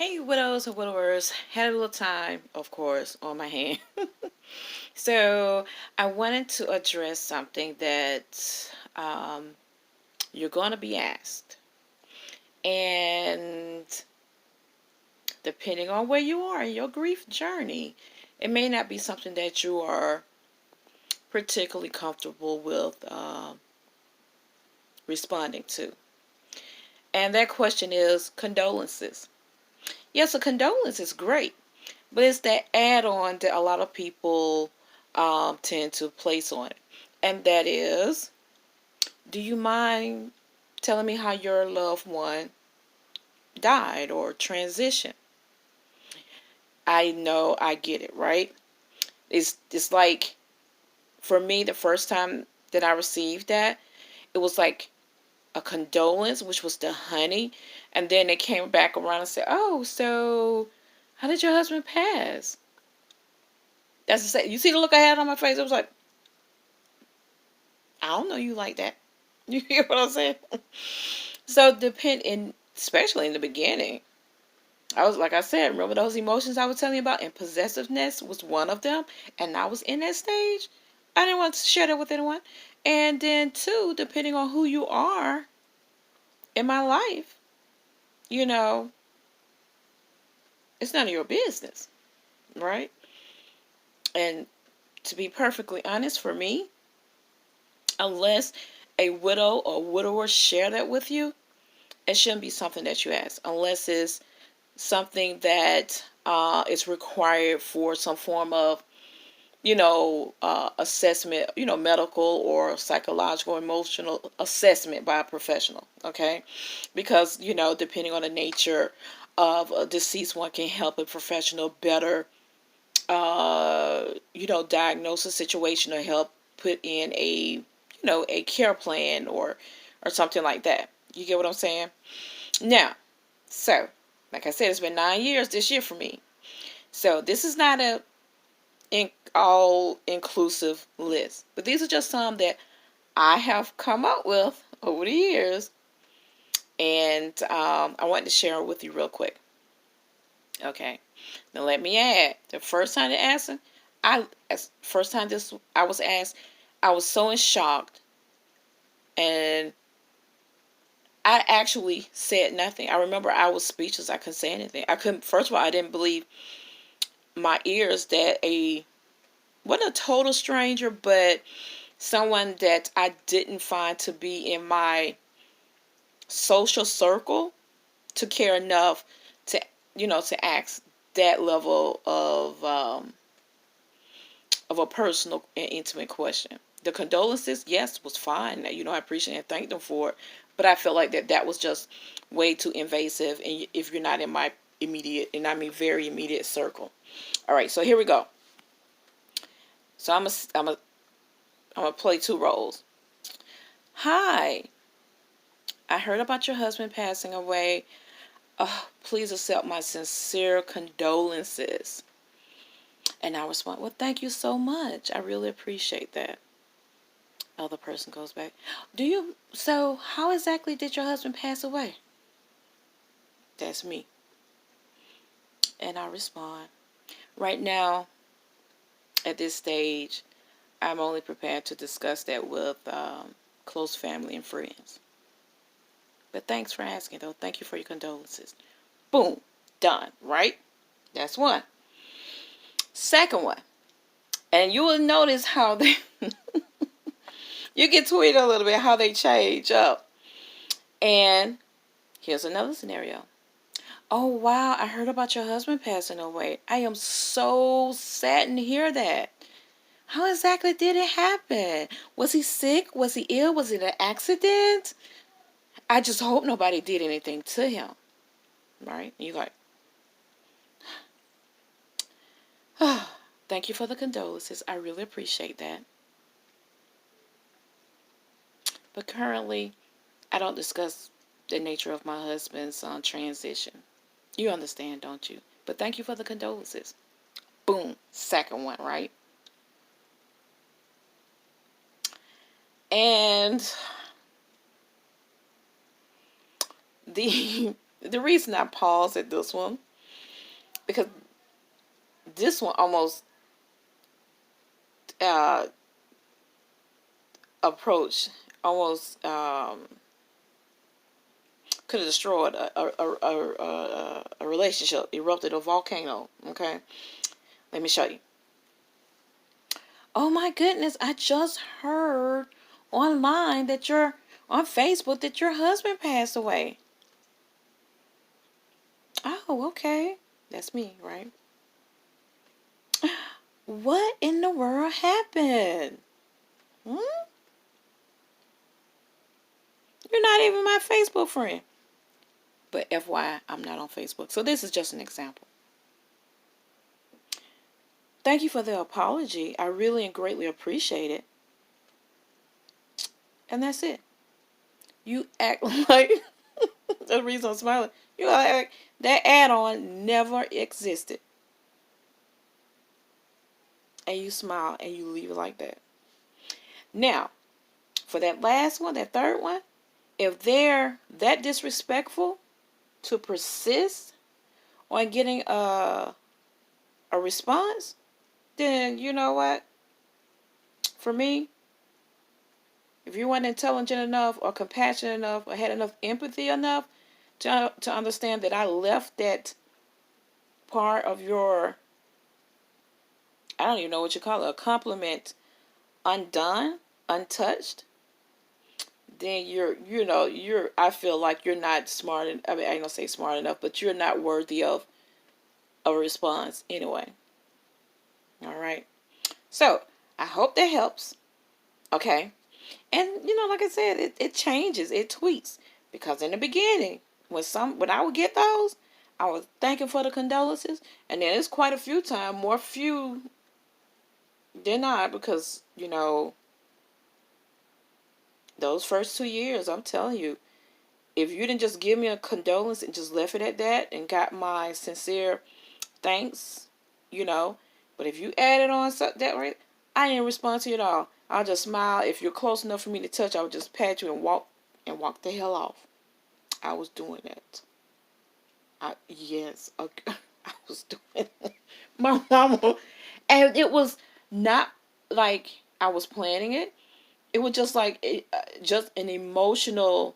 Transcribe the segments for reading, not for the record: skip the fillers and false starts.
Hey, widows and widowers. Had a little time, of course, on my hand. So, I wanted to address something that you're going to be asked. And depending on where you are in your grief journey, it may not be something that you are particularly comfortable with responding to. And that question is condolences. Yes, a condolence is great. But it's that add-on that a lot of people tend to place on it. And that is, do you mind telling me how your loved one died or transitioned? I know, I get it, right? It's like, for me, the first time that I received that, it was like a condolence, which was the honey. And then they came back around and said, oh, so how did your husband pass? That's the same. You see the look I had on my face? It was like, I don't know you like that. You hear what I'm saying? So especially in the beginning, I was like I said, remember those emotions I was telling you about, and possessiveness was one of them, and I was in that stage. I didn't want to share that with anyone. And then two, depending on who you are in my life, you know, it's none of your business, right? And to be perfectly honest, for me, unless a widow or widower share that with you, it shouldn't be something that you ask, unless it's something that is required for some form of, assessment, medical or psychological, emotional assessment by a professional, okay? Because, depending on the nature of a deceased, one can help a professional better, diagnose a situation or help put in a care plan or something like that. You get what I'm saying? Now, so, like I said, it's been 9 years this year for me. So this is not a all inclusive list, but these are just some that I have come up with over the years, and I wanted to share it with you real quick. Okay, now let me add. The first time they asked, first time this I was asked, I was so in shock, and I actually said nothing. I remember I was speechless. I couldn't say anything. I couldn't. First of all, I didn't believe my ears that wasn't a total stranger, but someone that I didn't find to be in my social circle to care enough to to ask that level of a personal and intimate question. The condolences, yes, was fine. I appreciate and thank them for it, but I felt like that was just way too invasive. And if you're not in my immediate, and I mean very immediate circle. All right, so here we go. So I'm gonna play two roles. Hi, I heard about your husband passing away. Please accept my sincere condolences. And I respond, well, thank you so much. I really appreciate that. Other person goes back, so how exactly did your husband pass away? That's me. And I respond, right now, at this stage, I'm only prepared to discuss that with close family and friends. But thanks for asking, though. Thank you for your condolences. Boom. Done. Right? That's one. Second one. And you will notice how they, you get tweeted a little bit, how they change up. And here's another scenario. Oh, wow. I heard about your husband passing away. I am so saddened to hear that. How exactly did it happen? Was he sick? Was he ill? Was it an accident? I just hope nobody did anything to him. Right? And you're like, oh, thank you for the condolences. I really appreciate that. But currently, I don't discuss the nature of my husband's transition. You understand, don't you? But thank you for the condolences. Boom. Second one, right? And the the reason I pause at this one because this one almost uh, approach almost could have destroyed a relationship, erupted a volcano. Okay, let me show you. Oh my goodness, I just heard online that you're on Facebook that your husband passed away. Oh, okay. That's me, right? What in the world happened? Hmm? You're not even my Facebook friend. But FYI, I'm not on Facebook. So this is just an example. Thank you for the apology. I really and greatly appreciate it. And that's it. You act like the reason I'm smiling. You act like that add-on never existed. And you smile and you leave it like that. Now, for that last one, that third one, if they're that disrespectful to persist on getting a response, then you know what? For me, if you weren't intelligent enough or compassionate enough or had enough empathy enough to understand that I left that part of your, I don't even know what you call it, a compliment undone, untouched, then I feel like you're not smart. I mean, I ain't gonna say smart enough, but you're not worthy of a response anyway. All right. So I hope that helps. Okay. And like I said, it changes, it tweaks. Because in the beginning, when I would get those, I was thanking for the condolences, and then it's quite a few times, more few than not, because those first 2 years, I'm telling you, if you didn't just give me a condolence and just left it at that and got my sincere thanks, you know, but if you added on that right, I didn't respond to you at all. I'll just smile. If you're close enough for me to touch, I would just pat you and walk the hell off. I was doing that. Yes, okay. I was doing it. My mama, and it was not like I was planning it. It was just like just an emotional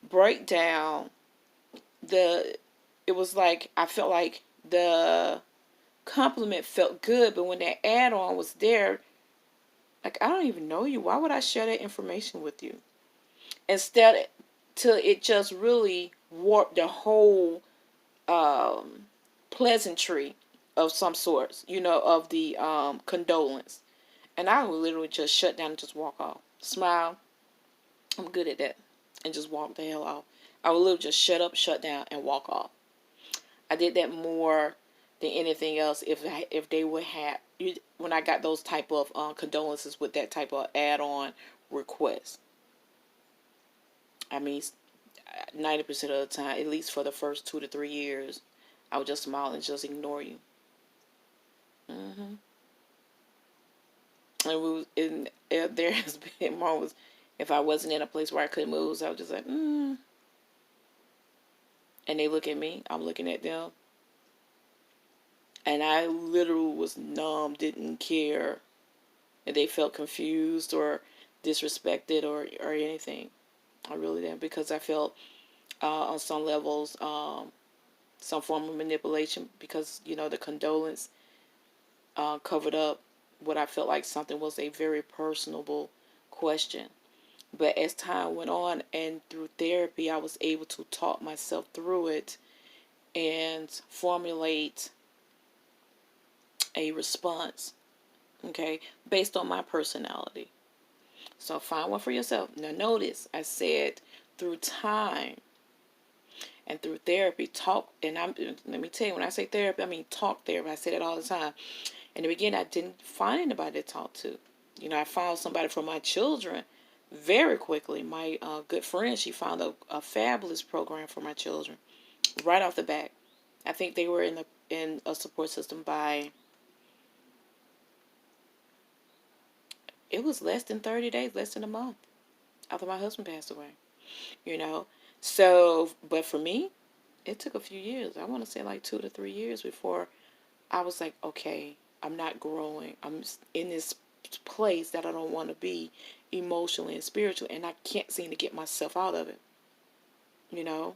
breakdown. The It was like I felt like the compliment felt good, but when that add-on was there, like, I don't even know you. Why would I share that information with you? Instead, till it just really warped the whole um, pleasantry of some sorts, of the condolence. And I would literally just shut down and just walk off. Smile. I'm good at that. And just walk the hell off. I would literally just shut up, shut down, and walk off. I did that more than anything else. If they would have, when I got those type of condolences with that type of add-on request. I mean, 90% of the time, at least for the first 2 to 3 years, I would just smile and just ignore you. hmm And there has been moments if I wasn't in a place where I couldn't move, so I was just like, and they look at me, I'm looking at them, and I literally was numb, didn't care, and they felt confused or disrespected or anything. I really didn't, because I felt on some levels some form of manipulation, because the condolence covered up what I felt like something was a very personable question. But as time went on and through therapy, I was able to talk myself through it and formulate a response, okay, based on my personality. So find one for yourself. Now notice I said through time and through therapy, talk, and let me tell you, when I say therapy, I mean talk therapy. I say that all the time. In the beginning, I didn't find anybody to talk to. I found somebody for my children very quickly. My good friend, she found a fabulous program for my children right off the bat. I think they were in a support system by, it was less than 30 days, less than a month after my husband passed away. you know. So, but for me, it took a few years. I want to say like 2 to 3 years before I was like, okay, I'm not growing. I'm in this place that I don't want to be emotionally and spiritually, and I can't seem to get myself out of it. You know,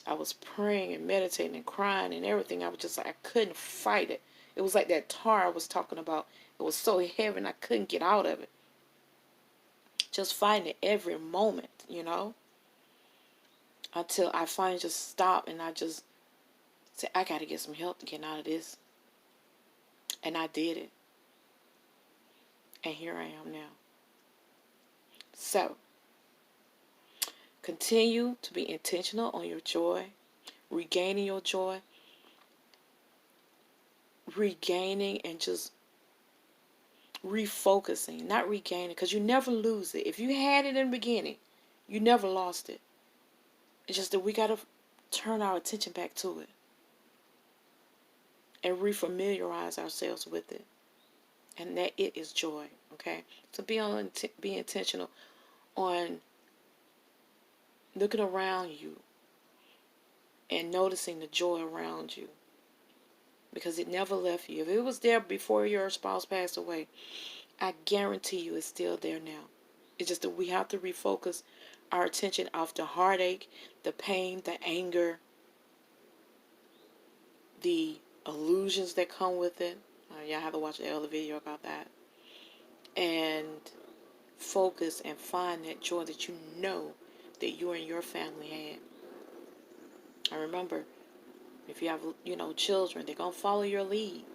I was praying and meditating and crying and everything. I was just like, I couldn't fight it. It was like that tar I was talking about. It was so heavy and I couldn't get out of it. Just fighting it every moment, until I finally just stopped and I just said, I got to get some help to get out of this. And I did it. And here I am now. So, continue to be intentional on your joy, regaining your joy, regaining and just refocusing, not regaining, because you never lose it. If you had it in the beginning, you never lost it. It's just that we got to turn our attention back to it and refamiliarize ourselves with it. And that it is joy, okay? So be intentional on looking around you and noticing the joy around you, because it never left you. If it was there before your spouse passed away, I guarantee you it's still there now. It's just that we have to refocus our attention off the heartache, the pain, the anger, the illusions that come with it. Y'all have to watch the other video about that. And focus and find that joy that you know that you and your family had. And remember, if you have, children, they're going to follow your lead.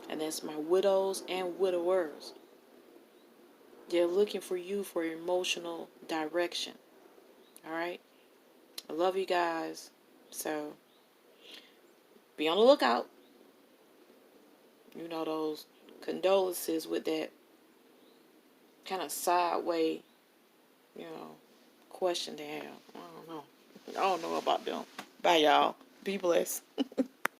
And that's my widows and widowers. They're looking for you for emotional direction. All right? I love you guys. So, be on the lookout. Those condolences with that kind of sideway, question they have. I don't know about them. Bye, y'all. Be blessed.